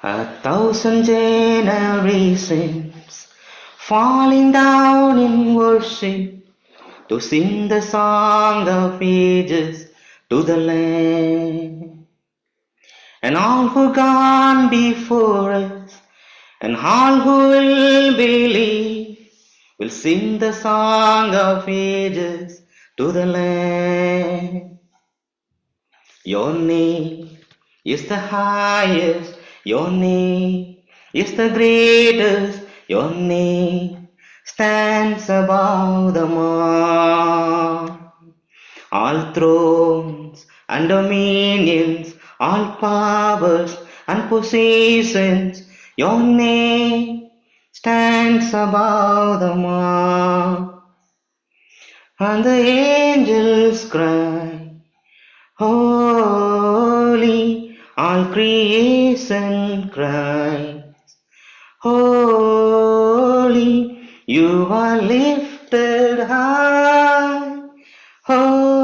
1,000 generations falling down in worship to sing the song of ages to the Lamb. And all who gone before us and all who will believe will sing the song of ages to the Lamb. Your name is the highest, your name is the greatest, your name stands above them all. All thrones and dominions, all powers and possessions, your name stands above them all. And the angels cry, holy, all creation cries, holy, you are lifted high, holy,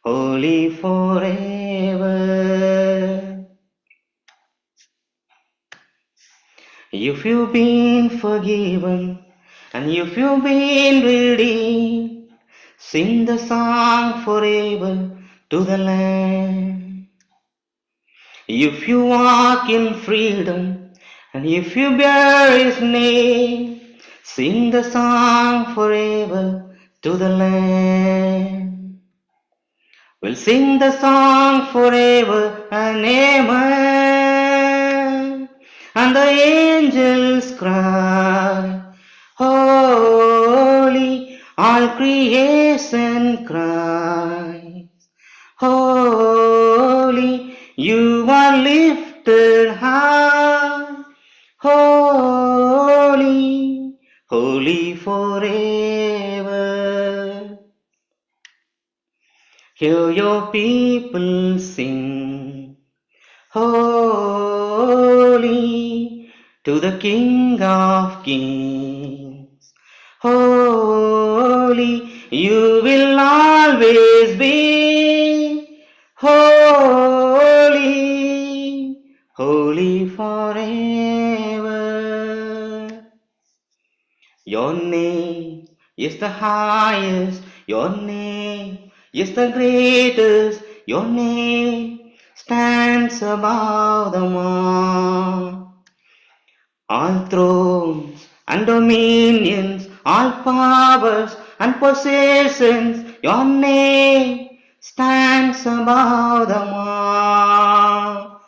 holy forever. If you've been forgiven and if you've been redeemed, sing the song forever to the Lamb. If you walk in freedom and if you bear His name, sing the song forever to the Lamb. We'll sing the song forever and amen. And the angels cry, holy, all creation cries, holy, you are lifted high, holy, holy forever. Hear your people sing, holy, to the King of Kings. Holy, you will always be. Holy, holy forever. Your name is the highest, your name is the greatest, your name stands above them all. All thrones and dominions, all powers and possessions, your name stands above them all.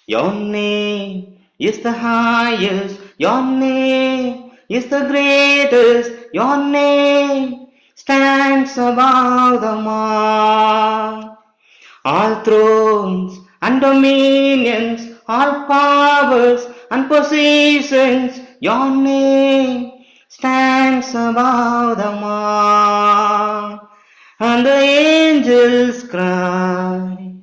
Your name is the highest, your name is the greatest, your name stands above them all. All thrones and dominions, all powers and possessions, your name stands above them all. And the angels cry,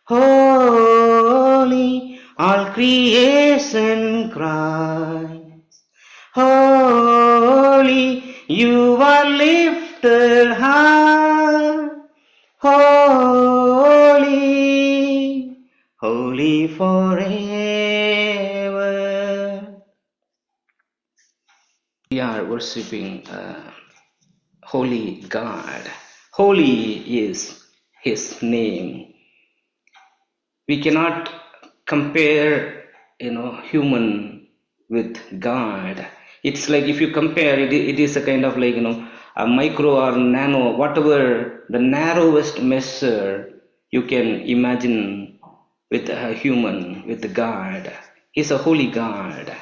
holy, all creation cries, holy, you are lifted high, holy, holy forever. We are worshipping holy God. Holy is His name. We cannot compare, human with God. It's like if you compare, it is a kind of like, a micro or nano, whatever the narrowest measure you can imagine with a human, with God. He's a holy God.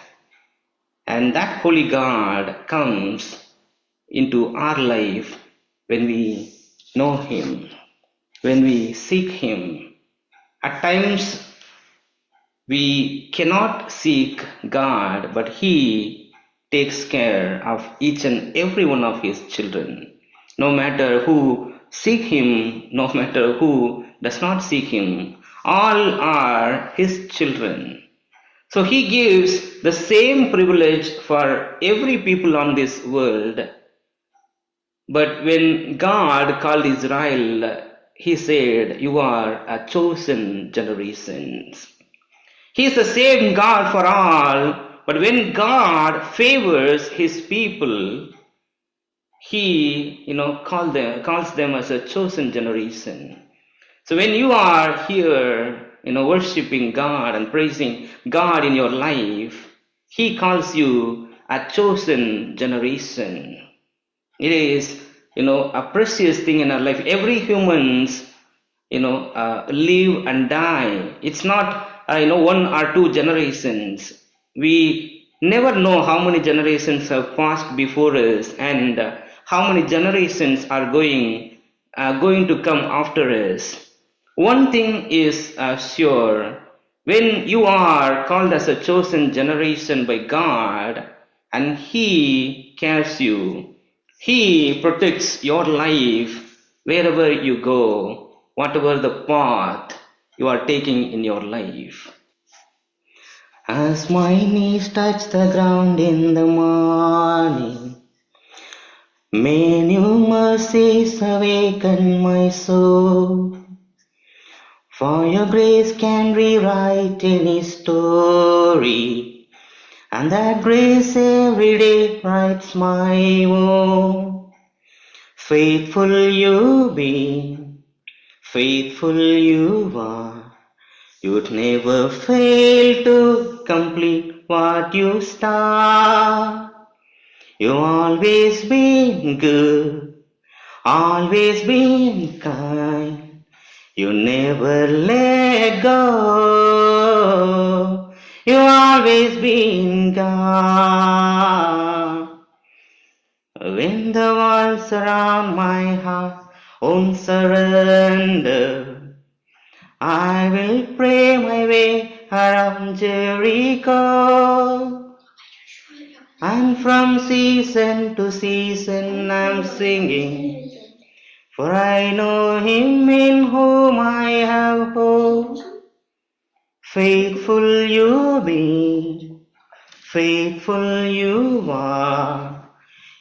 And that holy God comes into our life when we know Him, when we seek Him. At times, we cannot seek God, but He takes care of each and every one of His children. No matter who seek Him, no matter who does not seek Him, all are His children. So He gives the same privilege for every people on this world. But when God called Israel, he said, you are a chosen generation. He is the same God for all, but when God favors his people, he calls them as a chosen generation. So when you are here, worshiping God and praising God in your life, he calls you a chosen generation. It is, a precious thing in our life. Every humans, live and die. It's not, one or two generations. We never know how many generations have passed before us and how many generations are going to come after us. One thing is sure. When you are called as a chosen generation by God and he cares you, he protects your life wherever you go, whatever the path you are taking in your life. As my knees touch the ground in the morning, may new mercies awaken my soul. For your grace can rewrite any story, and that grace every day writes my own. Faithful you been, faithful you are. You'd never fail to complete what you start. You always been good, always been kind. You never let go. You always been God. When the walls around my heart won't surrender, I will pray my way around Jericho. And from season to season I'm singing, for I know him in whom I have hope. Faithful you be, faithful you are.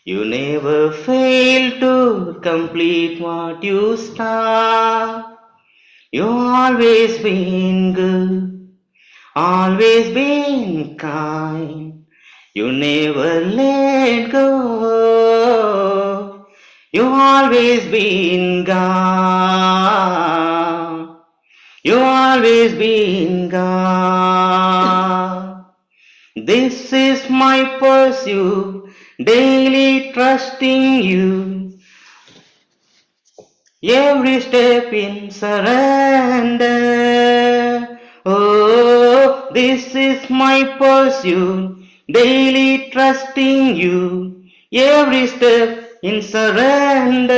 You never fail to complete what you start. You always been good, always been kind. You never let go. You always been God. You always been God. This is my pursuit, daily trusting you. Every step in surrender. Oh, this is my pursuit, daily trusting you. Every step in surrender.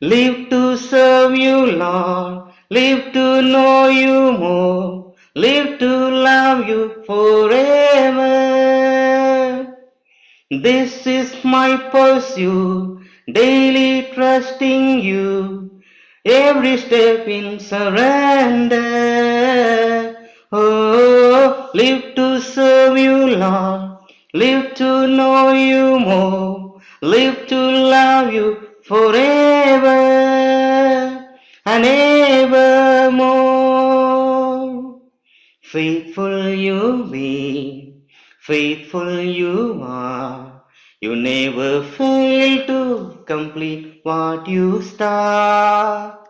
Live to serve you, Lord. Live to know you more. Live to love you forever. This is my pursuit, daily trusting you, every step in surrender. Oh, live to serve you, Lord, live to know you more, live to love you forever and evermore. Faithful you be, faithful you are. You never fail to complete what you start.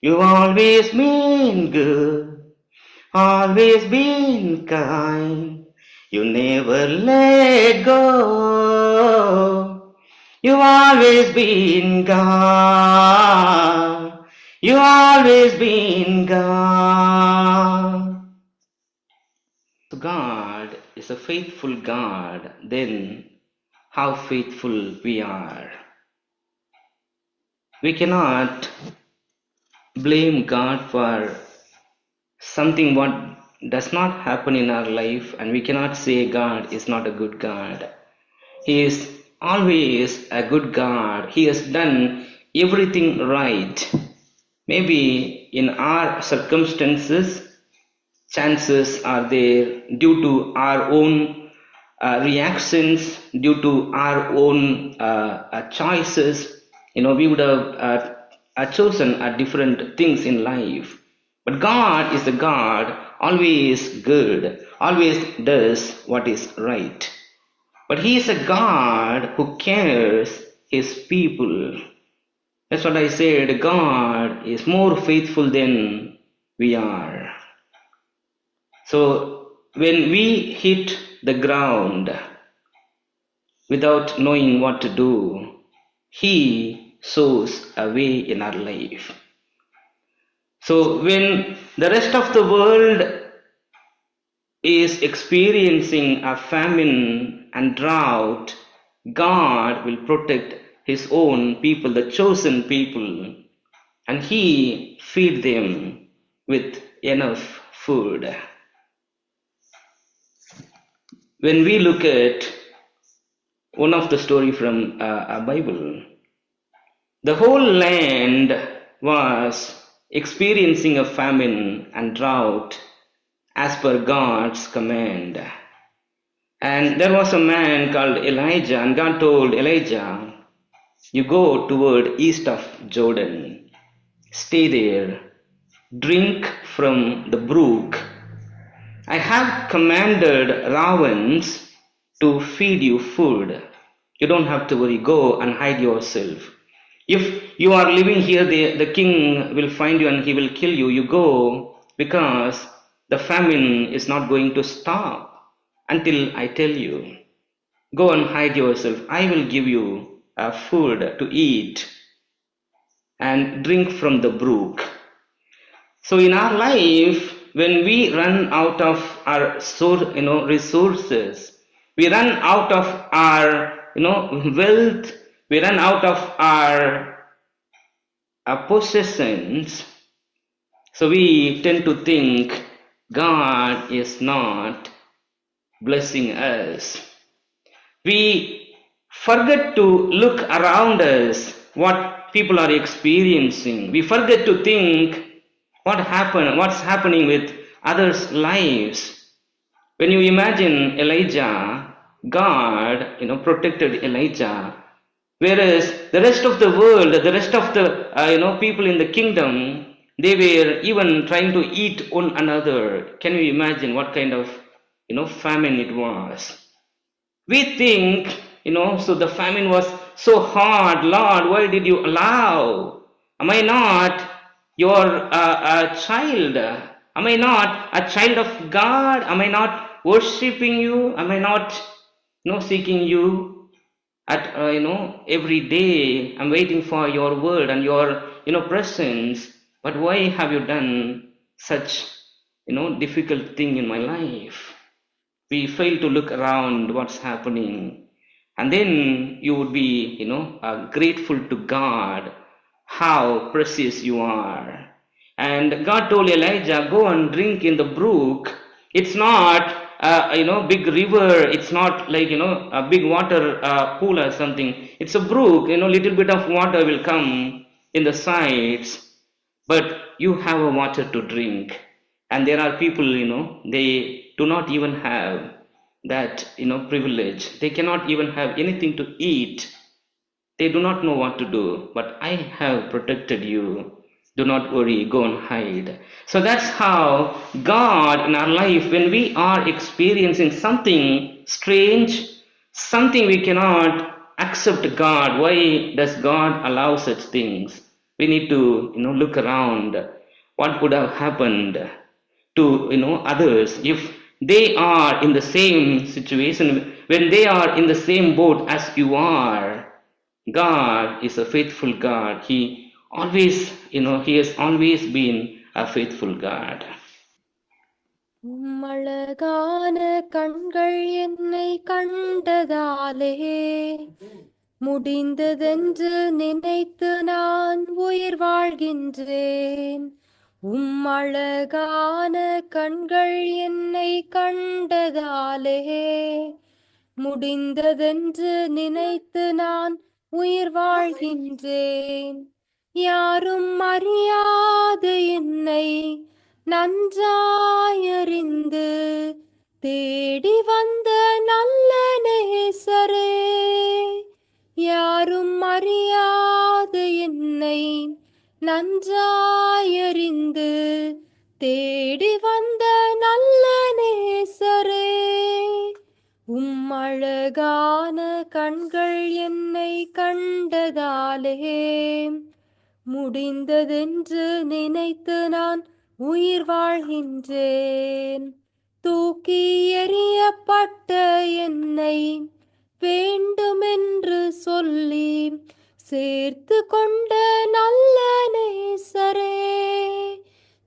You always been good, always been kind. You never let go. You always been God. You always been God. God is a faithful God, then how faithful we are. We cannot blame God for something what does not happen in our life, and we cannot say God is not a good God. He is always a good God. He has done everything right. Maybe in our circumstances, chances are there due to our own reactions, due to our own choices. We would have are chosen at different things in life. But God is a God always good, always does what is right. But He is a God who cares His people. That's what I said. God is more faithful than we are. So when we hit the ground without knowing what to do, He sows a way in our life. So when the rest of the world is experiencing a famine and drought, God will protect His own people, the chosen people, and He feed them with enough food. When we look at one of the story from a Bible, the whole land was experiencing a famine and drought as per God's command. And there was a man called Elijah, and God told Elijah, you go toward east of Jordan, stay there, drink from the brook. I have commanded ravens to feed you food. You don't have to worry, go and hide yourself. If you are living here, the king will find you and he will kill you. You go because the famine is not going to stop until I tell you. Go and hide yourself. I will give you food to eat and drink from the brook. So in our life, when we run out of our resources, we run out of our wealth, we run out of our possessions, so we tend to think God is not blessing us. We forget to look around us what people are experiencing. We forget to think what's happening with others' lives. When you imagine Elijah, God, protected Elijah, whereas the rest of the world, the rest of the, people in the kingdom, they were even trying to eat one another. Can you imagine what kind of, famine it was? We think, so the famine was so hard. Lord, why did you allow? Am I not your child? Am I not a child of God? Am I not worshipping you? Am I not, seeking you at, every day? I'm waiting for your word and your, presence. But why have you done such, difficult thing in my life? We fail to look around what's happening, and then you would be grateful to God how precious you are. And God told Elijah, go and drink in the brook. It's not big river, it's not like a big water pool or something. It's a brook, little bit of water will come in the sides, but you have a water to drink. And there are people, they do not even have that privilege. They cannot even have anything to eat. They do not know what to do, but I have protected you. Do not worry, go and hide. So that's how God in our life, when we are experiencing something strange, something we cannot accept God, why does God allow such things? We need to look around what would have happened to others if they are in the same situation, when they are in the same boat as you are. God is a faithful God. He always, He has always been a faithful God. உம்மழகான கண்கள் என்னை கண்டதாலே முடிந்ததென்று நினைத்து நான் உயிர் வாழ்கின்றேன். உம்மழகான கண்கள் என்னை கண்டதாலே முடிந்ததென்று நினைத்து நான் உயிர் வாழ்கின்றேன். யாரும் அறியாத என்னை நன்றாயறிந்து தேடி வந்த நல்ல நேசரே, யாரும் அறியாத என்னை நன்றாயறிந்து தேடி வந்த நல்ல நேசரே, அழகான கண்கள் என்னை கண்டதாலே முடிந்ததென்று நினைத்து நான் உயிர் வாழ்கின்றேன். தூக்கி எறியப்பட்ட என்னை வேண்டுமென்று சொல்லி சேர்த்து கொண்ட நல்ல நேசரே,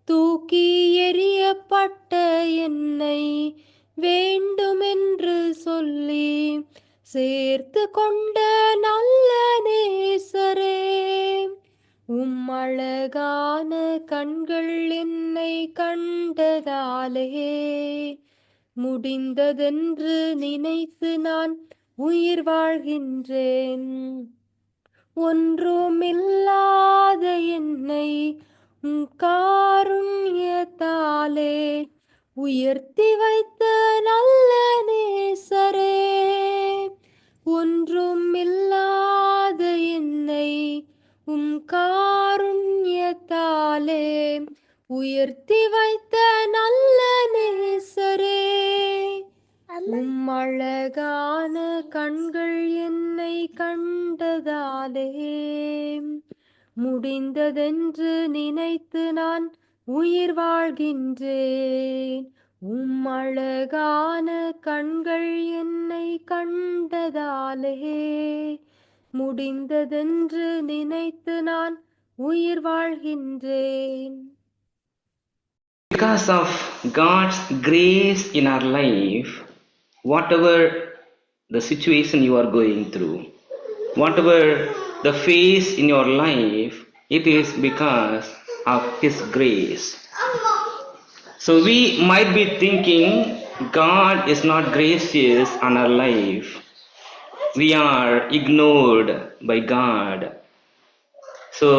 தூக்கி எறியப்பட்ட என்னை வேண்டுமென்று சொல்லி சேர்த்து கொண்ட நல்ல நேசரே, அழகான கண்கள் என்னை கண்டதாலே முடிந்ததென்று நினைத்து நான் உயிர் வாழ்கின்றேன். ஒன்றுமில்லாத என்னை காருண்யத்தாலே உயர்த்தி வைத்த நல்ல நேசரே, ஒன்றுமில்லாத என்னை காருண்யத்தாலே உயர்த்தி வைத்த நல்ல நேசரே, அழகான கண்கள் என்னை கண்டதாலே முடிந்ததென்று நினைத்து நான் உயிர் வாழ்கின்றேன். அழகான கண்கள் என்னை கண்டதாலே முடிந்ததென்று நினைத்து நான் உயிர் வாழ்கின்றேன். Because of God's grace in our life, whatever the situation you are going through, whatever the phase in your life, it is because of His grace. So we might be thinking God is not gracious on our life. We are ignored by God. So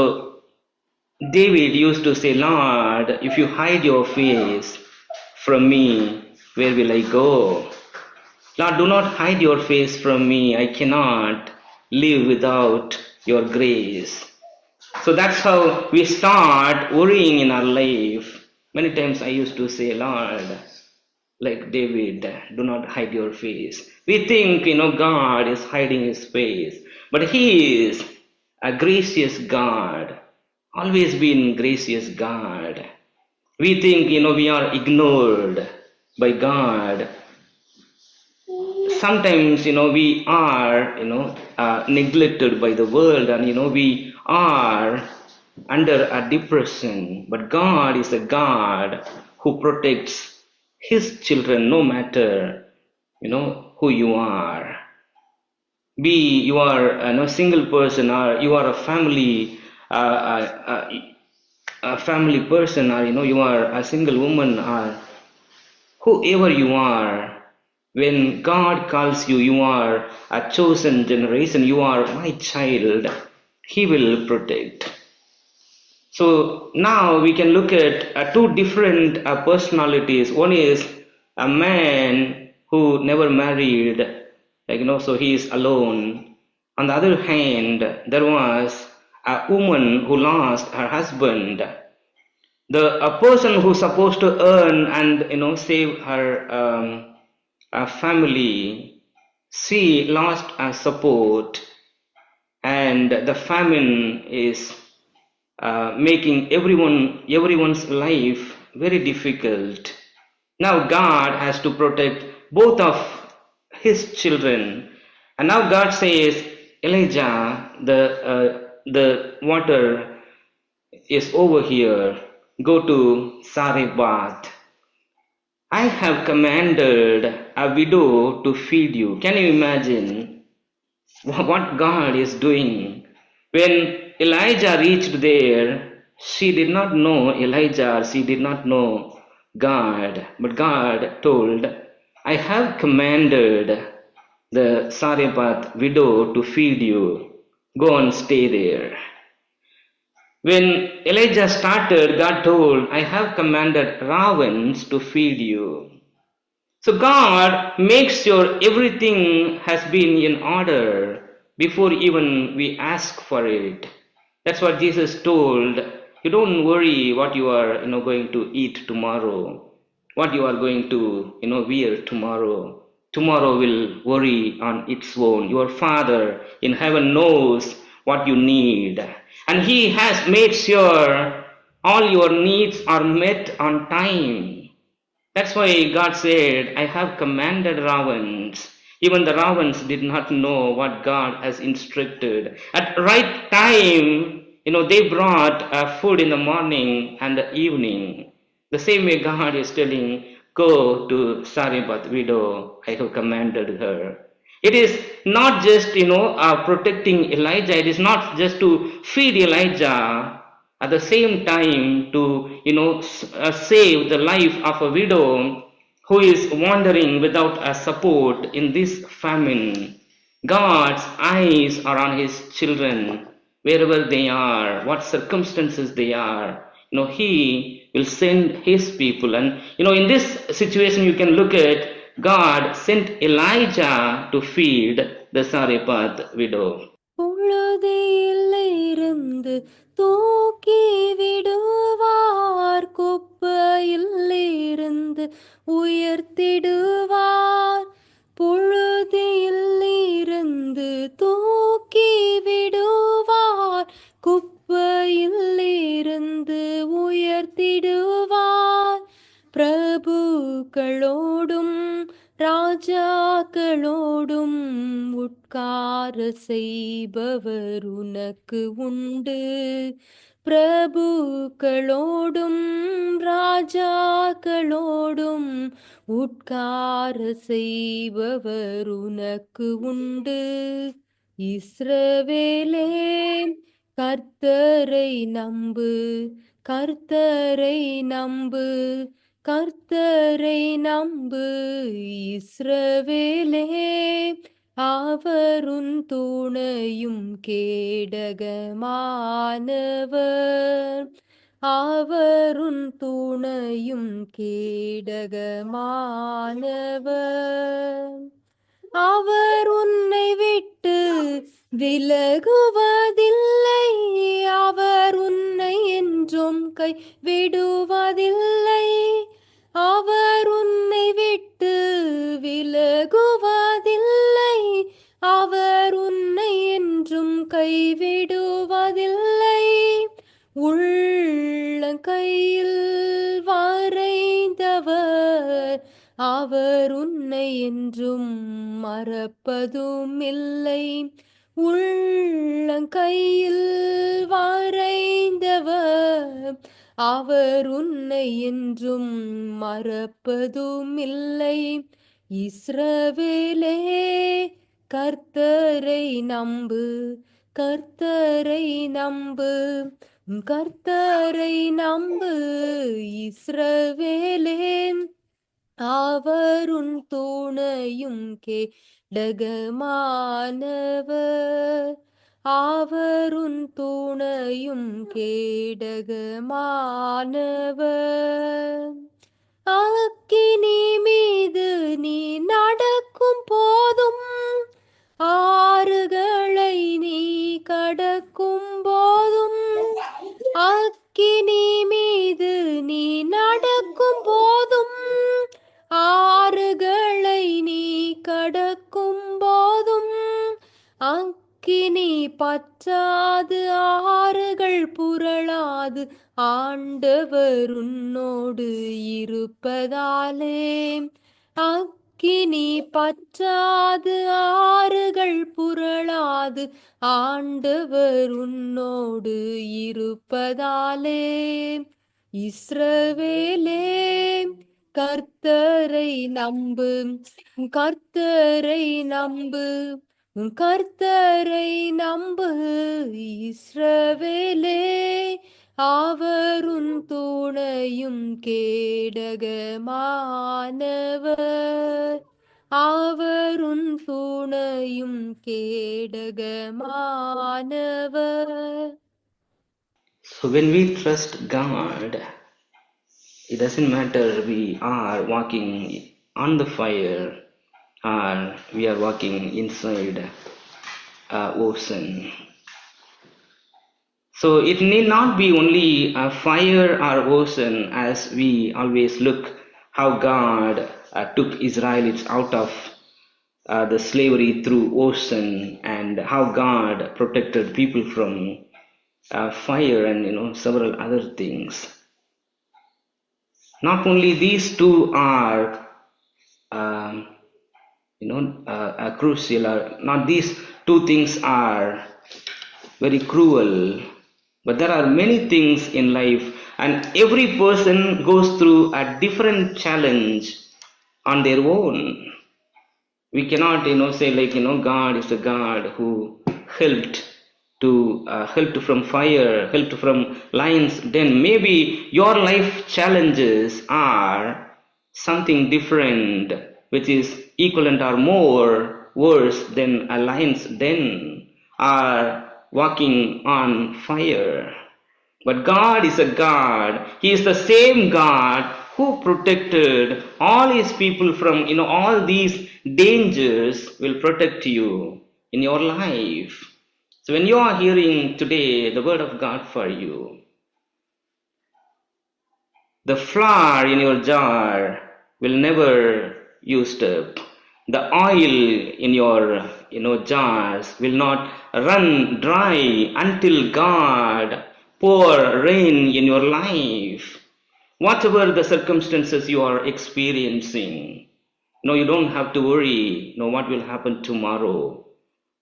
David used to say, Lord, if you hide your face from me, where will I go? Lord, do not hide your face from me. I cannot live without your grace. So that's how we start worrying in our life. Many times I used to say, Lord, like David, do not hide your face. We think, God is hiding his face, but he is a gracious God, always been gracious God. We think, we are ignored by God. Sometimes, we are, neglected by the world, and, we are under a depression. But God is a God who protects His children no matter, who you are. Be you are a single person, or you are a family person, or you are a single woman, or whoever you are. When God calls you, you are a chosen generation, you are my child, He will protect. So now we can look at two different personalities. One is a man who never married, so he is alone. On the other hand, there was a woman who lost her husband. A person who's supposed to earn and save her family, she lost her support, and the famine is making everyone's life very difficult. Now God has to protect both of His children, and now God says, Elijah, the water is over here. Go to Sarephat. I have commanded a widow to feed you. Can you imagine what God is doing? When Elijah reached there, she did not know Elijah, she did not know God, but God told, I have commanded the Sarephat widow to feed you. Go and stay there. When Elijah started, God told, I have commanded ravens to feed you. So God makes sure everything has been in order before even we ask for it. That's what Jesus told. You don't worry what you are, going to eat tomorrow, what you are going to, wear tomorrow. Tomorrow will worry on its own. Your Father in heaven knows what you need, and He has made sure all your needs are met on time. That's why God said, I have commanded Ravans. Even the Ravans did not know what God has instructed. At right time, they brought food in the morning and the evening. The same way God is telling, go to Sariphat widow, I have commanded her. It is not just, protecting Elijah. It is not just to feed Elijah, at the same time to save the life of a widow who is wandering without a support in this famine. God's eyes are on his children wherever they are, what circumstances they are. He will send his people. And in this situation you can look at, God sent Elijah to feed the Sarephat widow. புழுதியிலிருந்து தூக்கி விடுவார், குப்பையிலிருந்து உயர்த்திடுவார். புழுதியிலிருந்து தூக்கி விடுவார், குப்பையிலிருந்து உயர்த்திடுவார். பிரபுக்களோடும் ராஜாக்களோடும் உட்கார செய்பவர் உனக்கு உண்டு. பிரபுக்களோடும் ராஜாக்களோடும் உட்கார செய்பவர் உனக்கு உண்டு. இஸ்ரவேலே, கர்த்தரை நம்பு, கர்த்தரை நம்பு, கர்த்தரை நம்பு. இஸ்ரவேலே, அவருன் துணையும் கேடகமானவர், அவருன் துணையும் கேடகமானவர். அவர் உன்னை விட்டு விலகுவதில்லை, அவர் உன்னை என்றும் கை விடுவதில்லை. அவர் உன்னை விட்டு விலகுவதில்லை, அவர் உன்னை என்றும் கைவிடுவதில்லை. உள்ளங்கையில் வரைந்தவர், அவர் உன்னை என்றும் மறப்பதும் இல்லை. உள்ளங்கையில் வரைந்தவர், அவர் உன்னை என்றும் மறப்பதும் இல்லை. இஸ்ரவேலே, கர்த்தரை நம்பு, கர்த்தரை நம்பு, கர்த்தரை நம்பு. இஸ்ரவேலே, அவருன் துணையும் கேடகமானவர், அவருன் துணையும் கேடகமானவர். அக்கினி மீது நீ நடக்கும் போதும், ஆறுகளை நீ கடக்கும் போதும், அக்கினி மீது நீ நடக்கும் போதும், ஆறுகளை நீ கடக்கும் போதும், அக்கினி பற்றாது ஆறுகள் புரளாது, ஆண்டவர் உன்னோடு இருப்பதாலே. அக்கினி பற்றாது ஆறுகள் புரளாது, ஆண்டவர் உன்னோடு இருப்பதாலே. இஸ்ரவேலே, கர்த்தரை நம்பு, கர்த்தரை நம்பு, கர்த்தரை நம்பு. இஸ்ரவேலே, அவருன் துணையும் கேடகமானவர், அவருன் துணையும் கேடகமானவர். So when we trust God, it doesn't matter we are walking on the fire or we are walking inside an ocean. So it need not be only a fire or ocean, as we always look how God took Israelites out of the slavery through ocean, and how God protected people from fire and several other things. Not only these two are crucial, or not these two things are very cruel, but there are many things in life, and every person goes through a different challenge on their own. We cannot say like God is a God who helped from fire, helped from lions den. Maybe your life challenges are something different, which is equivalent or more worse than a lion's den, or walking on fire. But God is a God. He is the same God who protected all his people from all these dangers, will protect you in your life. So when you are hearing today the word of God for you, the flour in your jar will never used up. The oil in your jars will not run dry until God pour rain in your life. Whatever the circumstances you are experiencing, you don't have to worry what will happen tomorrow,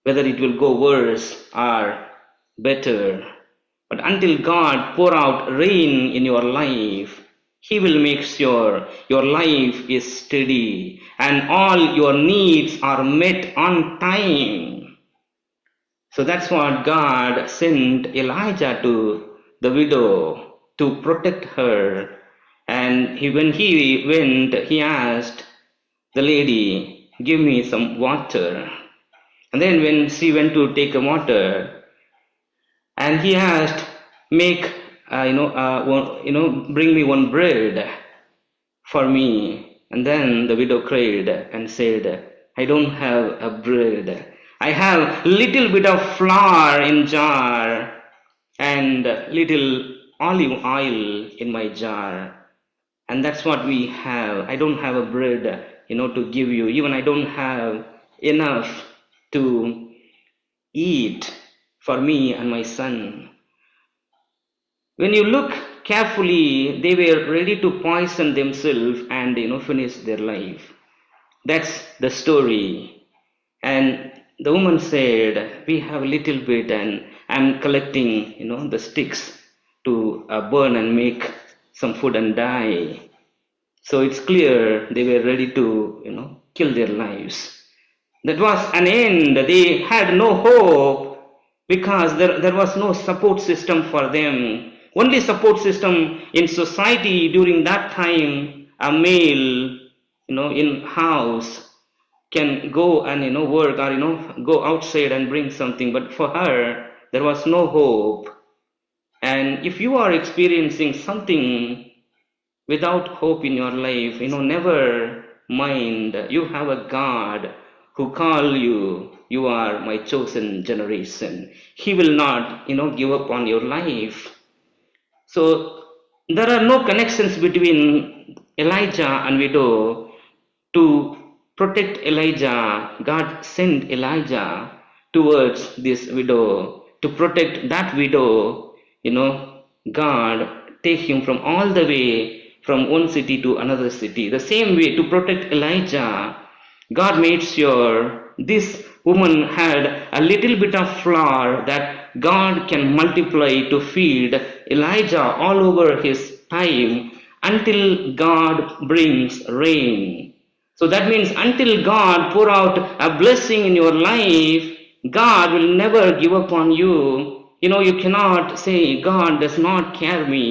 whether it will go worse or better. But until God pour out rain in your life, he will make sure your life is steady and all your needs are met on time. So that's what God sent Elijah to the widow to protect her. And when he went, he asked the lady, "Give me some water." And then when she went to take a water, and he asked, "Make bring me one bread for me." And then the widow cried and said, "I don't have a bread. I have little bit of flour in jar and little olive oil in my jar. And that's what we have. I don't have a bread, to give you. Even I don't have enough to eat for me and my son." When you look carefully, they were ready to poison themselves and finish their life. That's the story. And the woman said, "We have a little bit, and I'm collecting the sticks to burn and make some food and die." So it's clear they were ready to kill their lives. That was an end. They had no hope because there was no support system for them. Only support system in society during that time, a male in house can go and work, or go outside and bring something. But for her, there was no hope. And if you are experiencing something without hope in your life, never mind. You have a God who call you. You are my chosen generation. He will not give up on your life. So there are no connections between Elijah and widow. To protect Elijah, God sent Elijah towards this widow. To protect that widow, God take him from all the way from one city to another city. The same way, to protect Elijah, God made sure this woman had a little bit of flour that God can multiply to feed Elijah all over his time until God brings rain. So that means until God pour out a blessing in your life, God will never give up on you. You cannot say, "God does not care me."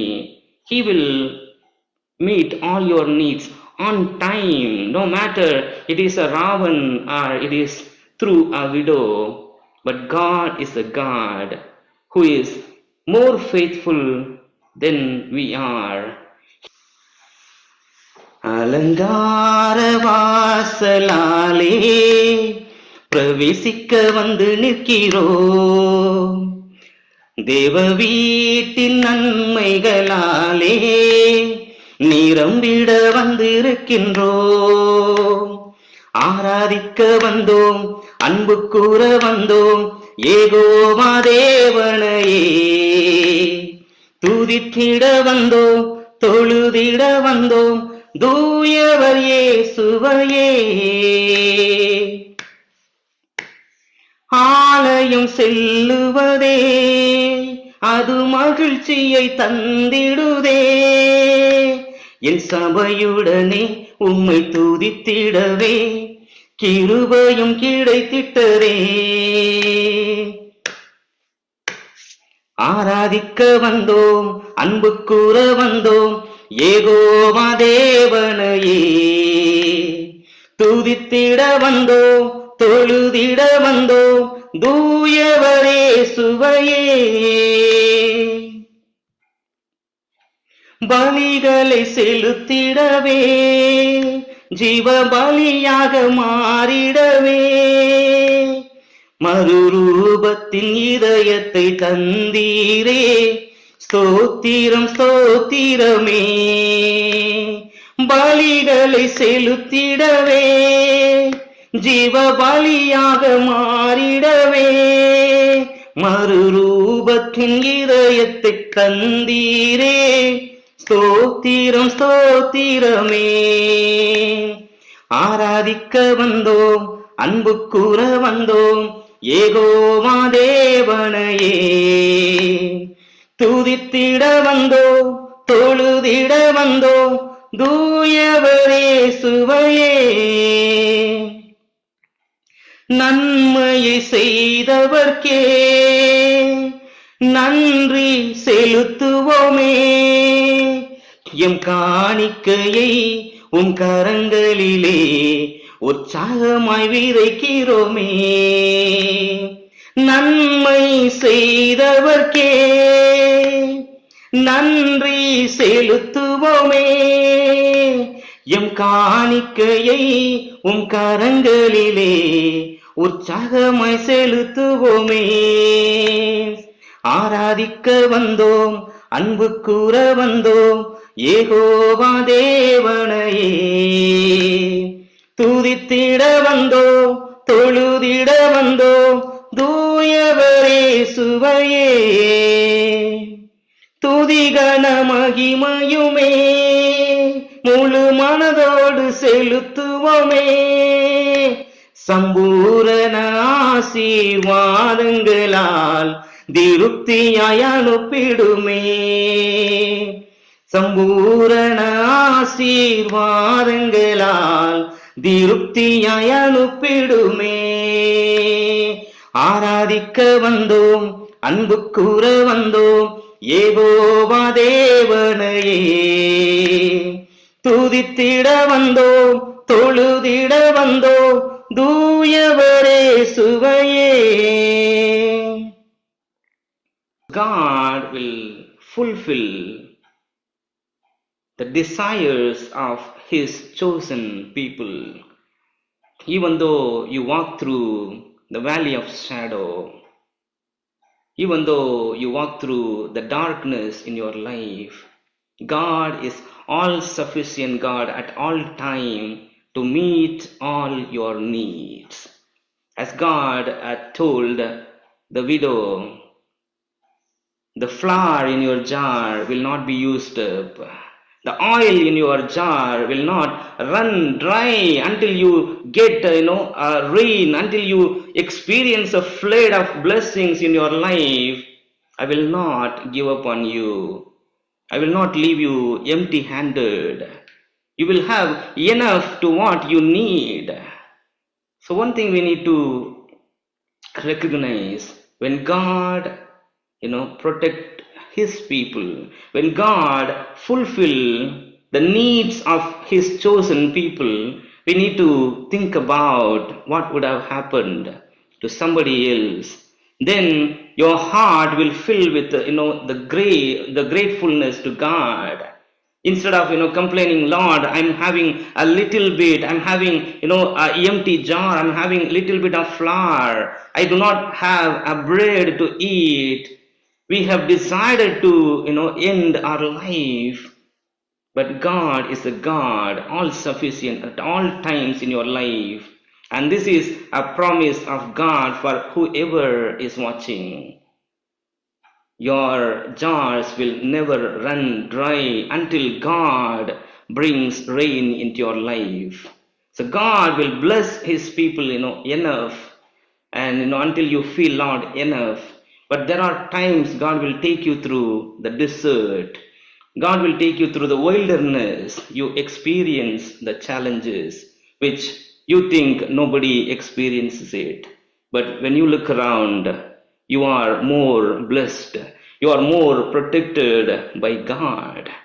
He will meet all your needs on time, no matter it is a Ravan or it is through a widow. But God is a God who is more faithful than we are. அலங்கார வாசலாலே பிரவேசிக்க வந்து நிற்கிறோம், தேவ வீட்டின் நன்மைகளாலே நிரம்பிட வந்திருக்கின்றோம். ஆராதிக்க வந்தோம், அன்பு கூற வந்தோம், ஏகோவா தேவனையே. துதித்திட வந்தோம், தொழுதிட வந்தோம், தூயவர் இயேசுவையே. ஆலயம் செல்லுவதே அது மகிழ்ச்சியை தந்திடுதே. என் சபையுடனே உம்மை துதித்திடவே கிருபையும் கிடைத்திட்டதே. ஆராதிக்க வந்தோம், அன்பு கூற வந்தோம், ஏகோவா தேவனையே. துதித்திட வந்தோம், தொழுதிட வந்தோம், தூயவரே சுவையே. பலிகளை செலுத்திடவே ஜீவ பலியாக மாறிடவே மறுரூபத்தின் இதயத்தை தந்தீரே. ஸ்தோத்திரம் ஸ்தோத்திரமே. பலிகளை செலுத்திடவே ஜீவ பலியாக மாறிடவே மறுரூபத்தின் இதயத்தை தந்தீரே. ஸ்தோத்திரம் ஸ்தோத்திரமே. ஆராதிக்க வந்தோம், அன்பு கூற வந்தோம், ஏகோவா தேவனையே. துதித்திட வந்தோம், தொழுதிட வந்தோம், தூயவரே சுவையே. நன்மையை செய்தவர்க்கே நன்றி செலுத்துவோமே. எம் காணிக்கையை உம் கரங்களிலே உற்சாகமாய் விதைக்கிறோமே. நன்மை செய்தவர்க்கே நன்றி செலுத்துவோமே. எம் காணிக்கையை உம் கரங்களிலே உற்சாகமாய் செலுத்துவோமே. ஆராதிக்க வந்தோம், அன்பு கூற வந்தோம், ஏகோவா தேவனையே. துதித்திட வந்தோம், தொழுதிட வந்தோம், தூயவரே சுவையே. துதிகன மகிமையுமே முழு மனதோடு செலுத்துவோமே. சம்பூரண ஆசீர்வாதங்களால் திருப்தியாய் அனுப்பிடுமே. சம்பூரண ஆசீர்வாதங்களால் திருப்தியாய் அனுப்பிடுமே. ஆராதிக்க வந்தோம், அன்பு கூற வந்தோம், ஏகோவா தேவனையே. துதித்திட வந்தோம், தொழுதிட வந்தோம், தூயவரே சுவையே. God will fulfill the desires of His chosen people. Even though you walk through the valley of shadow, even though you walk through the darkness in your life, God is all-sufficient God at all time to meet all your needs. As God had told the widow, the flour in your jar will not be used up. The oil in your jar will not run dry until you get, rain, until you experience a flood of blessings in your life. I will not give up on you. I will not leave you empty-handed. You will have enough to what you need. So one thing we need to recognize, when God protect His people, when God fulfill the needs of His chosen people, we need to think about what would have happened to somebody else. Then your heart will fill with the gratefulness to God. Instead of complaining, Lord, I'm having a little bit, I'm having an empty jar, I'm having a little bit of flour, I do not have a bread to eat. We have decided to, end our life, but God is a God, all sufficient at all times in your life. And this is a promise of God for whoever is watching. Your jars will never run dry until God brings rain into your life. So God will bless his people, enough, and until you feel Lord enough. But there are times God will take you through the desert. God will take you through the wilderness. You experience the challenges which you think nobody experiences it. But when you look around, you are more blessed. You are more protected by God.